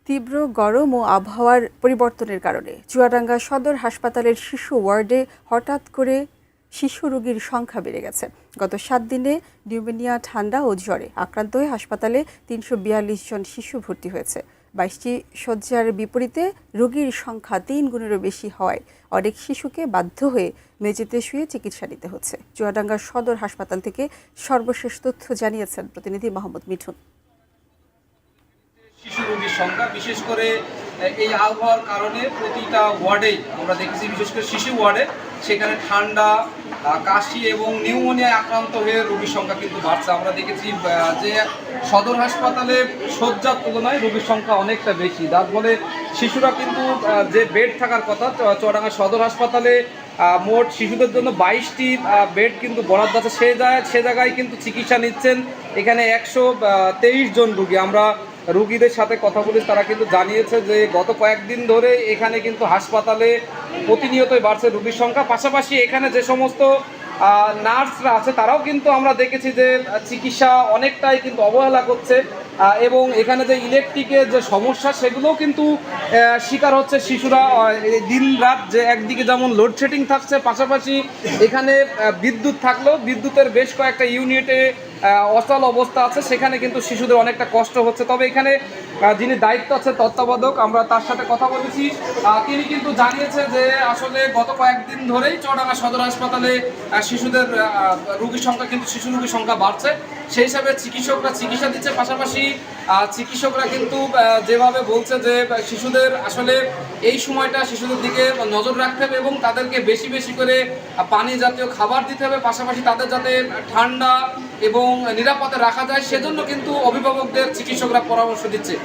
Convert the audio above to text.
তীব্র গরম ও আবহাওয়ার পরিবর্তনের কারণে চুয়াডাঙ্গা সদর হাসপাতালের শিশু ওয়ার্ডে হঠাৎ করে শিশু রোগীর সংখ্যা বেড়ে গেছে। গত ৭ দিনে নিউমোনিয়া, ঠান্ডা ও জ্বরে আক্রান্ত হয়ে হাসপাতালে ৩৪২ জন শিশু ভর্তি হয়েছে। ২২টি শয্যার বিপরীতে রোগীর সংখ্যা ৩ গুণেরও বেশি হওয়ায় অনেক শিশুকে বাধ্য হয়ে মেঝেতে শুয়ে চিকিৎসা নিতে হচ্ছে। চুয়াডাঙ্গা সদর হাসপাতাল থেকে সর্বশেষ তথ্য জানিয়েছেন প্রতিনিধি মোহাম্মদ মিঠুন। শিশু রোগীর সংখ্যা বিশেষ করে এই আবহাওয়ার কারণে প্রতিটা ওয়ার্ডেই আমরা দেখেছি, বিশেষ করে শিশু ওয়ার্ডে সেখানে ঠান্ডা, কাশি এবং নিউমোনিয়ায় আক্রান্ত হয়ে রোগীর সংখ্যা কিন্তু বাড়ছে। আমরা দেখেছি যে সদর হাসপাতালে শয্যার তুলনায় রোগীর সংখ্যা অনেকটা বেশি। যার ফলে শিশুরা কিন্তু যে বেড থাকার কথা, চুয়াডাঙ্গা সদর হাসপাতালে মোট শিশুদের জন্য 22টি বেড কিন্তু বরাদ্দ আছে। সে জায়গায় কিন্তু চিকিৎসা নিচ্ছেন এখানে 123 জন রোগী। আমরা রোগীদের সাথে কথা বলি, তারা কিন্তু জানিয়েছে যে গত কয়েকদিন ধরে এখানে কিন্তু হাসপাতালে প্রতিনিয়তই বাড়ছে রোগীর সংখ্যা। পাশাপাশি এখানে যে সমস্ত নার্সরা আছে তারাও কিন্তু আমরা দেখেছি যে চিকিৎসা অনেকটাই কিন্তু অবহেলা করছে এবং এখানে যে ইলেকট্রিকের যে সমস্যা সেগুলোও কিন্তু শিকার হচ্ছে শিশুরা। দিন রাত যে একদিকে যেমন লোডশেডিং থাকছে, পাশাপাশি এখানে বিদ্যুৎ থাকলেও বিদ্যুতের বেশ কয়েকটা ইউনিটে অচল অবস্থা আছে, সেখানে কিন্তু শিশুদের অনেকটা কষ্ট হচ্ছে। তবে এখানে যিনি দায়িত্ব আছে তত্ত্বাবধায়ক, আমরা তার সাথে কথা বলেছি, তিনি কিন্তু জানিয়েছে যে আসলে গত কয়েকদিন ধরেই চুয়াডাঙ্গা সদর হাসপাতালে শিশুদের রোগীর সংখ্যা কিন্তু শিশু রোগীর সংখ্যা বাড়ছে। সেই হিসাবে চিকিৎসকরা চিকিৎসা দিচ্ছে। পাশাপাশি চিকিৎসকরা কিন্তু যেভাবে বলছে যে শিশুদের আসলে এই সময়টা শিশুদের দিকে নজর রাখতে হবে এবং তাদেরকে বেশি বেশি করে পানি জাতীয় খাবার দিতে হবে। পাশাপাশি তাদের যাতে ঠান্ডা এবং নিরাপদে রাখা যায় সেজন্য কিন্তু অভিভাবকদের চিকিৎসকরা পরামর্শ দিচ্ছে।